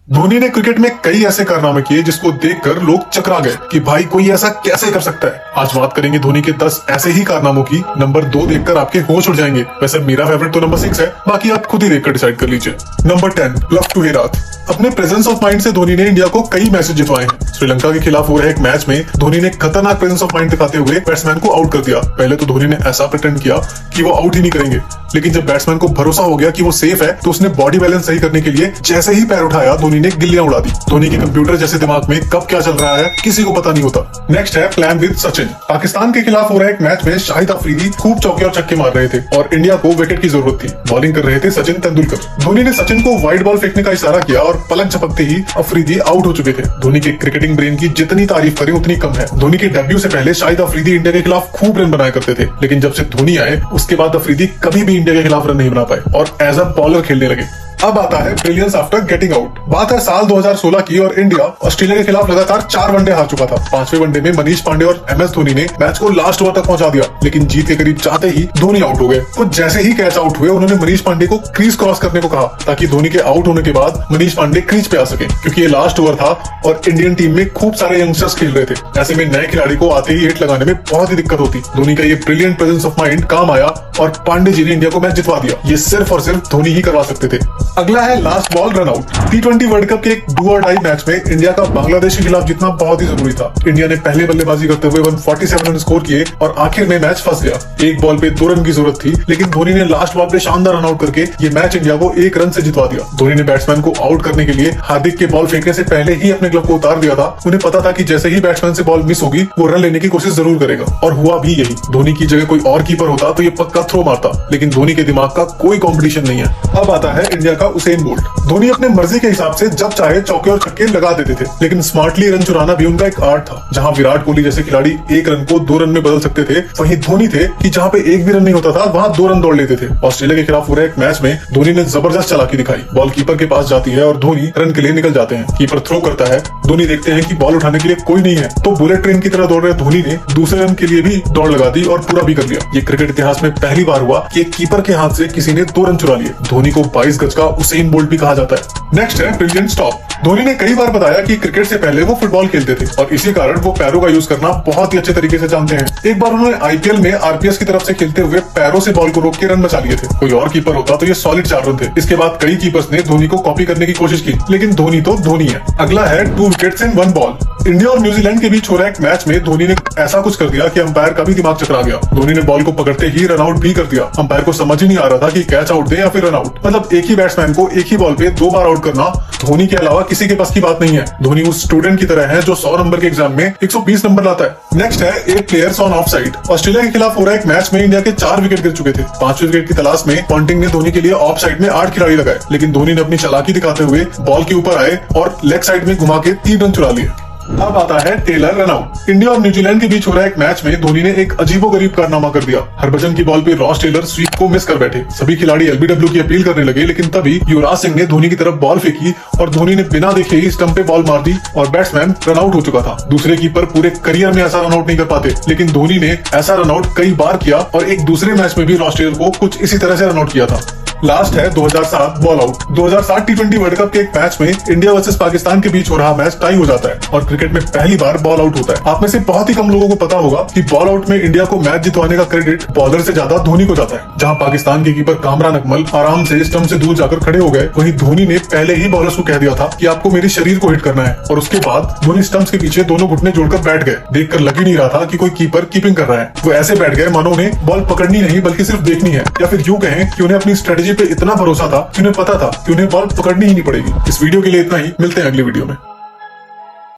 धोनी ने क्रिकेट में कई ऐसे कारनामे किए जिसको देखकर लोग चकरा गए कि भाई कोई ऐसा कैसे कर सकता है। आज बात करेंगे धोनी के 10 ऐसे ही कारनामों की। नंबर 2 देखकर आपके होश उड़ जाएंगे। वैसे मेरा फेवरेट तो नंबर 6 है, बाकी आप खुद ही देखकर डिसाइड कर लीजिए। Number 10, love to Herath. अपने प्रेजेंस ऑफ माइंड से धोनी ने इंडिया को कई मैचेस जितवाए हैं। श्रीलंका के खिलाफ हो रहे एक मैच में धोनी ने खतरनाक प्रेजेंस ऑफ माइंड दिखाते हुए बैट्समैन को आउट कर दिया। पहले तो धोनी ने ऐसा प्रिटेंड किया कि वो आउट ही नहीं करेंगे, लेकिन जब बैट्समैन को भरोसा हो गया कि वो सेफ है तो उसने बॉडी बैलेंस सही करने के लिए जैसे ही पैर उठाया धोनी ने गिल्लियां उड़ा दी। धोनी के कंप्यूटर जैसे दिमाग में कब क्या चल रहा है किसी को पता नहीं होता। नेक्स्ट है प्लान विद सचिन। पाकिस्तान के खिलाफ हो रहे एक मैच में शाहिद अफरीदी खूब चौके और छक्के मार रहे थे और इंडिया को विकेट की जरूरत थी। बॉलिंग कर रहे थे सचिन तेंदुलकर। धोनी ने सचिन को वाइड बॉल फेंकने का इशारा किया और पलक झपकते ही अफरीदी आउट हो चुके थे। धोनी के क्रिकेटिंग ब्रेन की जितनी तारीफ करें उतनी कम है। धोनी के डेब्यू से पहले शाहिद अफरीदी इंडिया के खिलाफ खूब रन बनाया करते थे, लेकिन जब से धोनी आए उसके बाद अफरीदी कभी भी इंडिया के खिलाफ रन नहीं बना पाए और एज अ बॉलर खेलने लगे। अब आता है ब्रिलियंस आफ्टर गेटिंग आउट। बात है साल 2016 की और इंडिया ऑस्ट्रेलिया के खिलाफ लगातार 4 वनडे हार चुका था। 5वें वनडे में मनीष पांडे और एमएस धोनी ने मैच को लास्ट ओवर तक पहुंचा दिया, लेकिन जीत के करीब जाते ही धोनी आउट हो गए। कुछ जैसे ही कैच आउट हुए उन्होंने मनीष पांडे को क्रीज क्रॉस करने को कहा ताकि धोनी के आउट होने के बाद मनीष पांडे क्रीज पे आ सके, क्योंकि ये लास्ट ओवर था और इंडियन टीम में खूब सारे यंगस्टर्स खेल रहे थे। ऐसे में नए खिलाड़ी को आते ही हिट लगाने में बहुत ही दिक्कत होती। धोनी का ये ब्रिलियंट प्रेजेंस ऑफ माइंड काम आया और पांडे जी ने इंडिया को मैच जितवा दिया। ये सिर्फ और सिर्फ धोनी ही करवा सकते थे। अगला है last ball run out. T20 world cup के एक डू और डाई मैच में इंडिया का बांग्लादेश के खिलाफ जीतना बहुत ही जरूरी था। इंडिया ने पहले बल्लेबाजी करते हुए 147 रन स्कोर किए और आखिर में मैच फंस गया। एक बॉल पे 2 रन की जरूरत थी, लेकिन धोनी ने लास्ट बॉल पे शानदार रन आउट करके ये मैच इंडिया को 1 रन से जितवा दिया। धोनी ने बैट्समैन को आउट करने के लिए हार्दिक के बॉल फेंकने से पहले ही अपने ग्लव को उतार दिया था। उन्हें पता था कि जैसे ही बैट्समैन से बॉल मिस होगी वो रन लेने की कोशिश जरूर करेगा, और हुआ भी यही। धोनी की जगह कोई और कीपर होता तो ये पक्का थ्रो मारता, लेकिन धोनी के दिमाग का कोई कॉम्पिटिशन नहीं है। अब आता है इंडिया का उसेन बोल्ट। धोनी अपने मर्जी के हिसाब से जब चाहे चौके और छक्के लगा देते थे, लेकिन स्मार्टली रन चुराना भी उनका एक आर्ट था। जहां विराट कोहली जैसे खिलाड़ी 1 रन को 2 रन में बदल सकते थे, वहीं धोनी थे कि जहां पे 1 भी रन नहीं होता था वहां 2 रन दौड़ लेते थे। ऑस्ट्रेलिया के खिलाफ हो रहे एक मैच में धोनी ने जबरदस्त चालाकी दिखाई। बॉल कीपर के पास जाती है और धोनी रन के लिए निकल जाते हैं। कीपर थ्रो करता है, धोनी देखते हैं कि बॉल उठाने के लिए कोई नहीं है, तो बुलेट ट्रेन की तरह दौड़ रहे धोनी ने दूसरे रन के लिए भी दौड़ लगा दी और पूरा भी कर लिया। ये क्रिकेट इतिहास में पहली बार हुआ कि एक कीपर के हाथ से किसी ने 2 रन चुरा लिए। धोनी को 22 गज का उसेन बोल्ट भी कहा जाता है। नेक्स्ट है ब्रिलियंट स्टॉप। धोनी ने कई बार बताया कि क्रिकेट से पहले वो फुटबॉल खेलते थे और इसी कारण वो पैरों का यूज करना बहुत ही अच्छे तरीके से जानते हैं। एक बार उन्होंने आईपीएल में आरपीएस की तरफ से खेलते हुए पैरों से बॉल को रोक के रन बचा लिए थे। कोई और कीपर होता तो ये सॉलिड 4 रन थे। इसके बाद कई कीपर्स ने धोनी को कॉपी करने की कोशिश की, लेकिन धोनी तो धोनी है। अगला है 2 विकेट्स इन 1 बॉल। इंडिया और न्यूजीलैंड के बीच हो रहा एक मैच में धोनी ने ऐसा कुछ कर दिया कि अंपायर का भी दिमाग चकरा गया। धोनी ने बॉल को पकड़ते ही रन आउट भी कर दिया। अंपायर को समझ ही नहीं आ रहा था कि कैच आउट दे या फिर रन आउट। मतलब एक ही बैट्समैन को एक ही बॉल पे 2 बार आउट करना धोनी के अलावा किसी के पास की बात नहीं है। धोनी उस स्टूडेंट की तरह है जो 100 नंबर के एग्जाम में 120 नंबर लाता है। नेक्स्ट है 8 players on off side. Australia के खिलाफ हो रहा एक मैच में इंडिया के 4 विकेट गिर चुके थे। 5वें विकेट की तलाश में पॉन्टिंग ने धोनी के लिए ऑफ साइड में 8 खिलाड़ी लगाए, लेकिन धोनी ने अपनी चालाकी दिखाते हुए बॉल के ऊपर आए और लेग साइड में घुमा के 3 रन चुरा लिए। अब आता है टेलर रन आउट। इंडिया और न्यूजीलैंड के बीच हो रहा एक मैच में धोनी ने एक अजीबोगरीब कारनामा कर दिया। हरभजन की बॉल पे रॉस टेलर स्वीप को मिस कर बैठे। सभी खिलाड़ी एलबीडब्ल्यू की अपील करने लगे, लेकिन तभी युवराज सिंह ने धोनी की तरफ बॉल फेंकी और धोनी ने बिना देखे ही स्टंप पे बॉल मार दी और बैट्समैन रन आउट हो चुका था। दूसरे कीपर पूरे करियर में ऐसा रन आउट नहीं कर पाते, लेकिन धोनी ने ऐसा रन आउट कई बार किया और एक दूसरे मैच में भी रॉस टेलर को कुछ इसी तरह से रन आउट किया था। लास्ट है 2007 ball out. 2007 T20 world cup के एक मैच में इंडिया वर्सेस पाकिस्तान के बीच हो रहा मैच टाई हो जाता है और क्रिकेट में पहली बार बॉल आउट होता है। आप में से बहुत ही कम लोगों को पता होगा कि बॉल आउट में इंडिया को मैच जितवाने का क्रेडिट बॉलर से ज्यादा धोनी को जाता है। जहां पाकिस्तान के कीपर कामरान अकमल आराम से स्टंप से दूर जाकर खड़े हो गए, वहीं धोनी ने पहले ही बॉलर्स को कह दिया था कि आपको मेरे शरीर को हिट करना है, और उसके बाद धोनी स्टंप्स के पीछे दोनों घुटने जोड़कर बैठ गए। देखकर लग ही नहीं रहा था कि कोई कीपर कीपिंग कर रहा है। वो ऐसे बैठ गए मानो उन्हें बॉल पकड़नी नहीं बल्कि सिर्फ देखनी है, या फिर यूं कहें कि उन्हें अपनी स्ट्रेटेजी पे इतना भरोसा था कि उन्हें पता था कि उन्हें बॉल पकड़नी ही नहीं पड़ेगी। इस वीडियो के लिए इतना ही, मिलते हैं अगली वीडियो में।